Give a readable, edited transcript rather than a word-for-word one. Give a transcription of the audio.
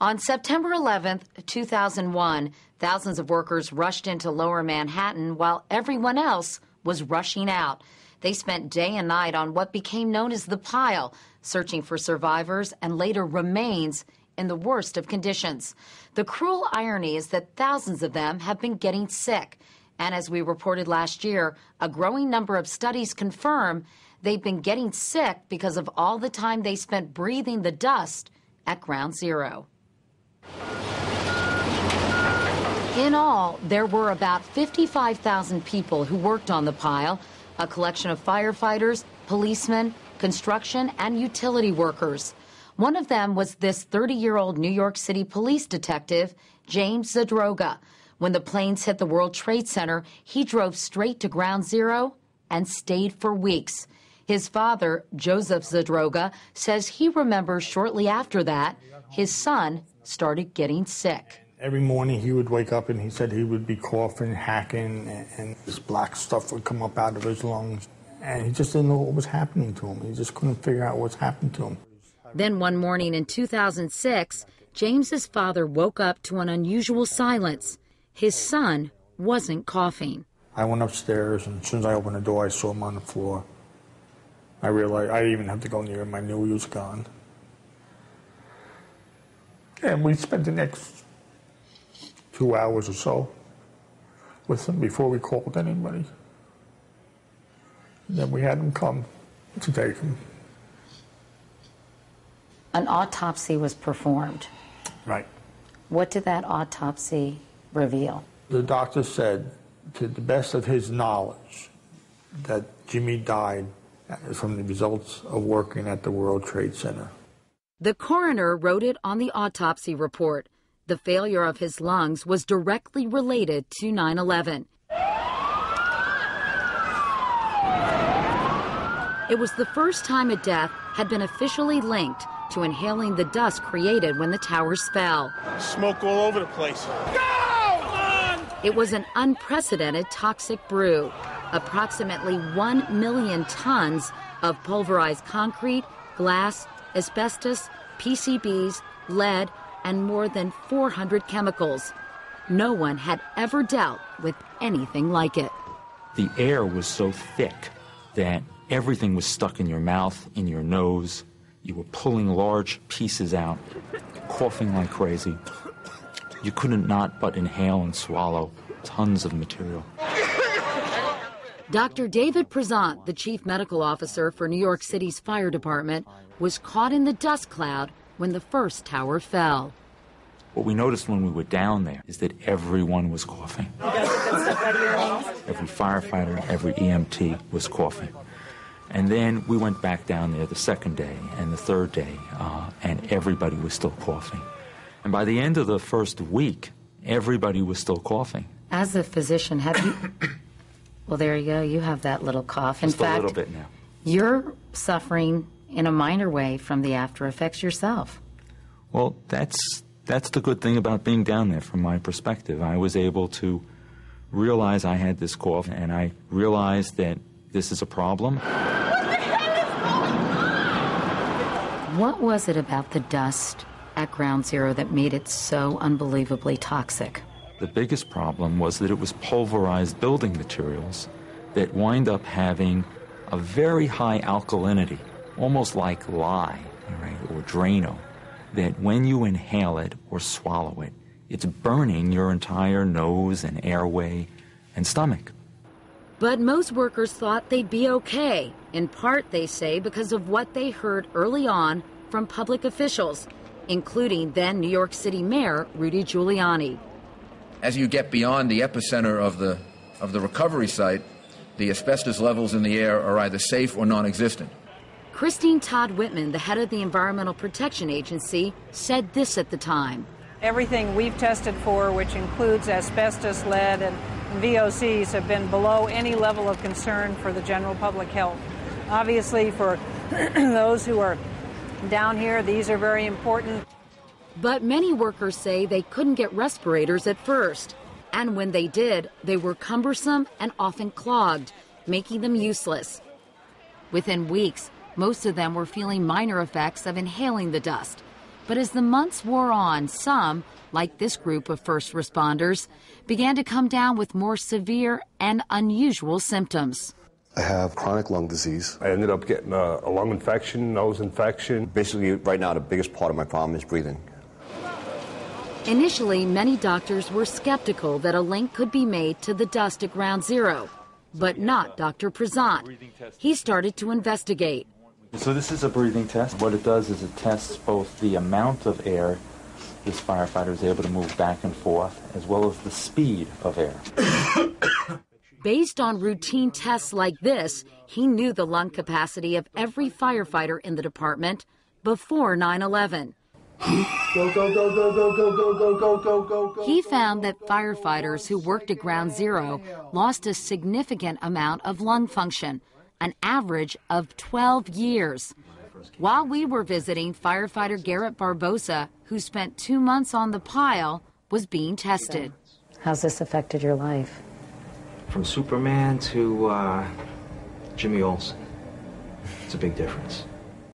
On September 11th, 2001, thousands of workers rushed into Lower Manhattan while everyone else was rushing out. They spent day and night on what became known as the pile, searching for survivors and later remains in the worst of conditions. The cruel irony is that thousands of them have been getting sick. And as we reported last year, a growing number of studies confirm they've been getting sick because of all the time they spent breathing the dust at Ground Zero. In all, there were about 55,000 people who worked on the pile, a collection of firefighters, policemen, construction, and utility workers. One of them was this 30-year-old New York City police detective, James Zadroga. When the planes hit the World Trade Center, he drove straight to Ground Zero and stayed for weeks. His father, Joseph Zadroga, says he remembers shortly after that, his son started getting sick. Every morning he would wake up and he said he would be coughing, hacking, and this black stuff would come up out of his lungs. And he just didn't know what was happening to him. He just couldn't figure out what's happened to him. Then one morning in 2006, James's father woke up to an unusual silence. His son wasn't coughing. I went upstairs, and as soon as I opened the door, I saw him on the floor. I realized I didn't even have to go near him. I knew he was gone. And we spent the next 2 hours or so with him before we called anybody. And then we had him come to take him. An autopsy was performed. Right. What did that autopsy reveal? The doctor said, to the best of his knowledge, that Jimmy died from the results of working at the World Trade Center. The coroner wrote it on the autopsy report. The failure of his lungs was directly related to 9/11. It was the first time a death had been officially linked to inhaling the dust created when the towers fell. Smoke all over the place. Go! It was an unprecedented toxic brew. Approximately 1 million tons of pulverized concrete, glass, asbestos, PCBs, lead, and more than 400 chemicals. No one had ever dealt with anything like it. The air was so thick that everything was stuck in your mouth, in your nose. You were pulling large pieces out, coughing like crazy. You couldn't not but inhale and swallow tons of material. Dr. David Prezant, the chief medical officer for New York City's fire department, was caught in the dust cloud when the first tower fell. What we noticed when we were down there is that everyone was coughing. Every firefighter, every EMT was coughing. And then we went back down there the second day and the third day, and everybody was still coughing. And by the end of the first week, everybody was still coughing. As a physician, have you... Well, there you go. You have that little cough. In Just fact, a little bit now. You're suffering in a minor way from the after effects yourself. Well, that's the good thing about being down there from my perspective. I was able to realize I had this cough, and I realized that this is a problem. What was it about the dust at Ground Zero that made it so unbelievably toxic? The biggest problem was that it was pulverized building materials that wind up having a very high alkalinity, almost like lye, right, or Drano, that when you inhale it or swallow it, it's burning your entire nose and airway and stomach. But most workers thought they'd be okay, in part, they say, because of what they heard early on from public officials, including then New York City Mayor Rudy Giuliani. As you get beyond the epicenter of the recovery site, the asbestos levels in the air are either safe or non-existent. Christine Todd Whitman, the head of the Environmental Protection Agency, said this at the time. Everything we've tested for, which includes asbestos, lead, and VOCs, have been below any level of concern for the general public health. Obviously, for those who are down here, these are very important. But many workers say they couldn't get respirators at first. And when they did, they were cumbersome and often clogged, making them useless. Within weeks, most of them were feeling minor effects of inhaling the dust. But as the months wore on, some, like this group of first responders, began to come down with more severe and unusual symptoms. I have chronic lung disease. I ended up getting a lung infection, nose infection. Basically, right now, the biggest part of my problem is breathing. Initially, many doctors were skeptical that a link could be made to the dust at Ground Zero, but not Dr. Prezant. He started to investigate. So this is a breathing test. What it does is it tests both the amount of air this firefighter is able to move back and forth, as well as the speed of air. Based on routine tests like this, he knew the lung capacity of every firefighter in the department before 9/11. Go, go, go, go, go, go, go, go, go, go, go, go. He found that firefighters who worked at Ground Zero lost a significant amount of lung function, an average of 12 years. While we were visiting, firefighter Garrett Barbosa, who spent 2 months on the pile, was being tested. How's this affected your life? From Superman to Jimmy Olsen. It's a big difference.